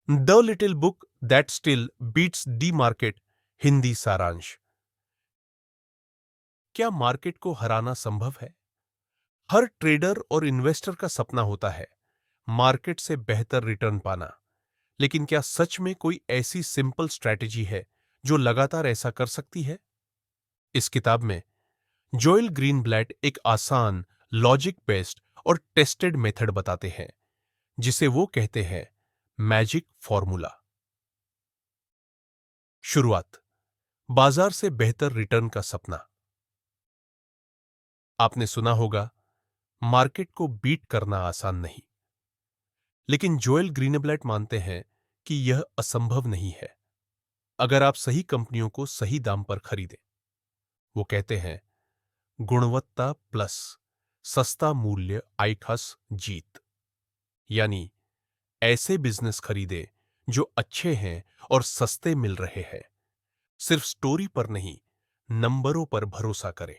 The little book that still beats the market. Hindi सारांश। क्या market को हराना संभव है? हर ट्रेडर और इन्वेस्टर का सपना होता है मार्केट से बेहतर रिटर्न पाना। लेकिन क्या सच में कोई ऐसी सिंपल स्ट्रैटेजी है जो लगातार ऐसा कर सकती है? इस किताब में जोएल ग्रीनब्लैट एक आसान, लॉजिक बेस्ड और टेस्टेड मेथड बताते हैं जिसे वो कहते हैं मैजिक फॉर्मूला। शुरुआत। बाजार से बेहतर रिटर्न का सपना। आपने सुना होगा मार्केट को बीट करना आसान नहीं, लेकिन जोएल ग्रीनब्लैट मानते हैं कि यह असंभव नहीं है अगर आप सही कंपनियों को सही दाम पर खरीदें। वो कहते हैं गुणवत्ता प्लस सस्ता मूल्य आइखस जीत। यानी ऐसे बिजनेस खरीदे जो अच्छे हैं और सस्ते मिल रहे हैं। सिर्फ स्टोरी पर नहीं, नंबरों पर भरोसा करें।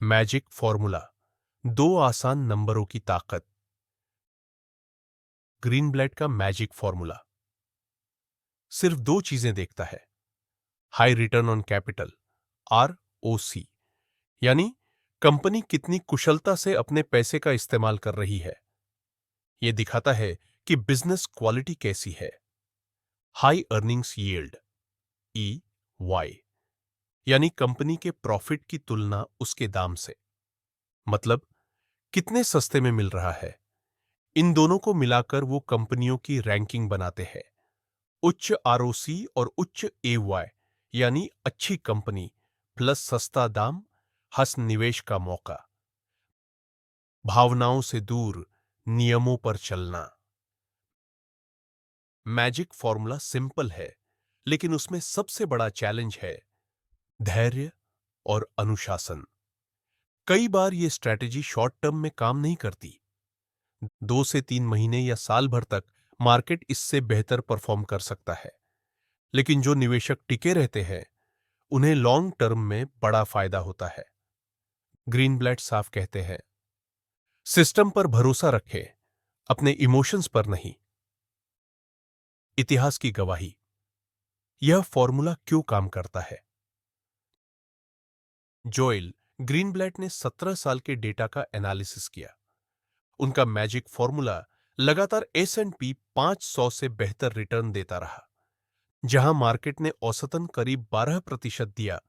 Magic formula. दो आसान नंबरों की ताकत। ग्रीनब्लैट का मैजिक फॉर्मूला सिर्फ दो चीजें देखता है। High return on capital, ROC, यानी कंपनी कितनी कुशलता से अपने पैसे का इस्तेमाल कर रही है। यह दिखाता है कि बिजनेस क्वालिटी कैसी है। हाई अर्निंग्स यील्ड, EY, यानी कंपनी के प्रॉफिट की तुलना उसके दाम से, मतलब कितने सस्ते में मिल रहा है। इन दोनों को मिलाकर वो कंपनियों की रैंकिंग बनाते हैं। उच्च ROC और उच्च AY, यानी अच्छी कंपनी प्लस सस्ता दाम हंस निवेश का मौका। भावनाओं से दूर, नियमों पर चलना। मैजिक फॉर्मूला सिंपल है, लेकिन उसमें सबसे बड़ा चैलेंज है धैर्य और अनुशासन। कई बार यह स्ट्रैटेजी शॉर्ट टर्म में काम नहीं करती। 2 से 3 महीने या साल भर तक मार्केट इससे बेहतर परफॉर्म कर सकता है, लेकिन जो निवेशक टिके रहते हैं उन्हें लॉन्ग टर्म में बड़ा फायदा होता है। ग्रीनब्लैट साफ कहते हैं सिस्टम पर भरोसा रखें, अपने इमोशंस पर नहीं। इतिहास की गवाही। यह फॉर्मूला क्यों काम करता है? जोएल ग्रीनब्लैट ने 17 साल के डेटा का एनालिसिस किया। उनका मैजिक फॉर्मूला लगातार S&P 500 से बेहतर रिटर्न देता रहा। जहां मार्केट ने औसतन करीब 12% दिया,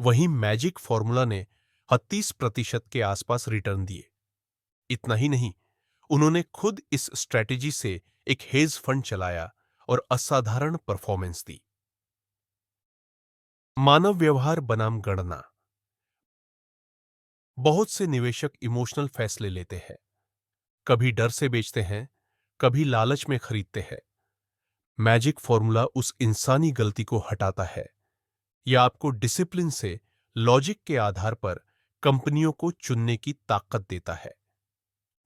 वहीं मैजिक फॉर्मूला ने 38% के आसपास रिटर्न दिए। इतना ही नहीं, उन्होंने खुद इस स्ट्रैटेजी से एक हेज फंड चलाया और असाधारण परफॉर्मेंस दी। मानव व्यवहार बनाम गणना। बहुत से निवेशक इमोशनल फैसले लेते हैं। कभी डर से बेचते हैं, कभी लालच में खरीदते हैं। मैजिक फॉर्मूला उस इंसानी गलती को हटाता है। यह आपको डिसिप्लिन से, लॉजिक के आधार पर कंपनियों को चुनने की ताकत देता है।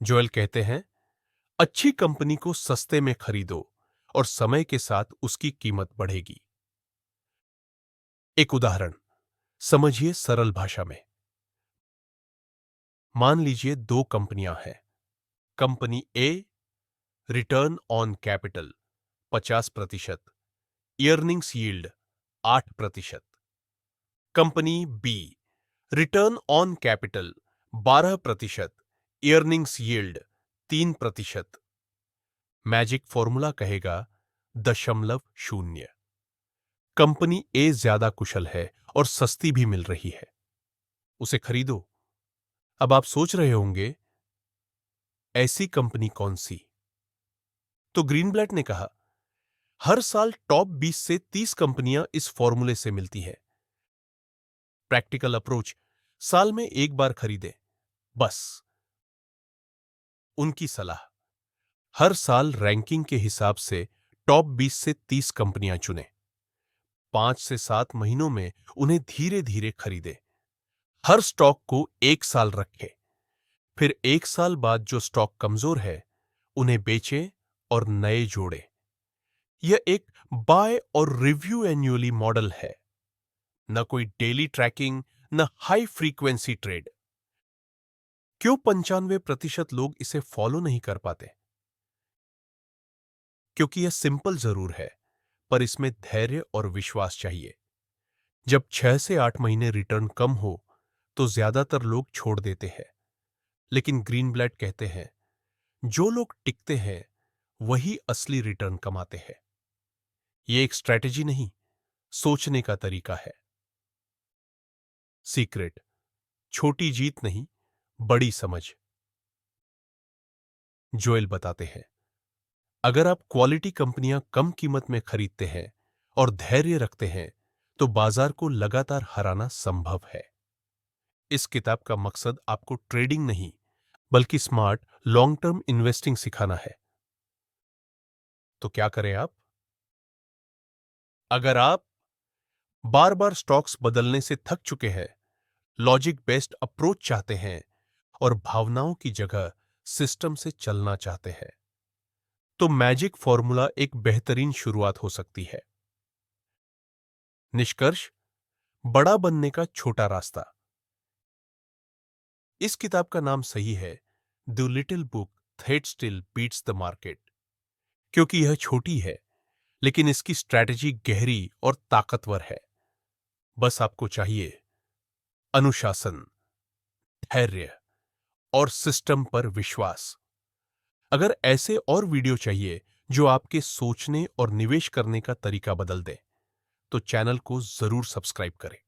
जोएल कहते हैं अच्छी कंपनी को सस्ते में खरीदो और समय के साथ उसकी कीमत बढ़ेगी। एक उदाहरण समझिए सरल भाषा में। मान लीजिए दो कंपनियां हैं। Company A return on capital 50%, earnings yield 8%। Company B return on capital 12%, earnings yield 3%। Magic formula कहेगा 0.0। कंपनी ए ज्यादा कुशल है और सस्ती भी मिल रही है, उसे खरीदो। अब आप सोच रहे होंगे ऐसी कंपनी कौन सी? तो ग्रीनब्लैट ने कहा हर साल टॉप 20 से 30 कंपनियां इस फॉर्मूले से मिलती है। प्रैक्टिकल अप्रोच, साल में एक बार खरीदें बस। उनकी सलाह, हर साल रैंकिंग के हिसाब से टॉप 20 से 30 कंपनियां चुनें। 5 से 7 महीनों में उन्हें धीरे धीरे खरीदें। हर स्टॉक को एक साल रखें, फिर एक साल बाद जो स्टॉक कमजोर है उन्हें बेचें और नए जोड़ें। यह एक बाय और रिव्यू एन्युअली मॉडल है, न कोई डेली ट्रैकिंग, न हाई फ्रीक्वेंसी ट्रेड। क्यों 95% लोग इसे फॉलो नहीं कर पाते? क्योंकि यह सिंपल जरूर है, पर इसमें धैर्य और विश्वास चाहिए। जब 6 से 8 महीने रिटर्न कम हो तो ज्यादातर लोग छोड़ देते हैं, लेकिन ग्रीनब्लैट कहते हैं जो लोग टिकते हैं वही असली रिटर्न कमाते हैं। ये एक स्ट्रैटेजी नहीं, सोचने का तरीका है। सीक्रेट, छोटी जीत नहीं, बड़ी समझ। जोएल बताते हैं, अगर आप क्वालिटी कंपनियां कम कीमत में खरीदते हैं और धैर्य रखते हैं तो बाजार को लगातार हराना संभव है। इस किताब का मकसद आपको ट्रेडिंग नहीं, बल्कि स्मार्ट लॉन्ग टर्म इन्वेस्टिंग सिखाना है। तो क्या करें आप? अगर आप बार बार स्टॉक्स बदलने से थक चुके हैं, लॉजिक बेस्ड अप्रोच चाहते हैं और भावनाओं की जगह सिस्टम से चलना चाहते हैं, तो मैजिक फॉर्मूला एक बेहतरीन शुरुआत हो सकती है। निष्कर्ष, बड़ा बनने का छोटा रास्ता। इस किताब का नाम सही है, the little book that still beats the market, क्योंकि यह छोटी है लेकिन इसकी स्ट्रैटेजी गहरी और ताकतवर है। बस आपको चाहिए अनुशासन, धैर्य और सिस्टम पर विश्वास। अगर ऐसे और वीडियो चाहिए जो आपके सोचने और निवेश करने का तरीका बदल दे, तो चैनल को जरूर सब्सक्राइब करें।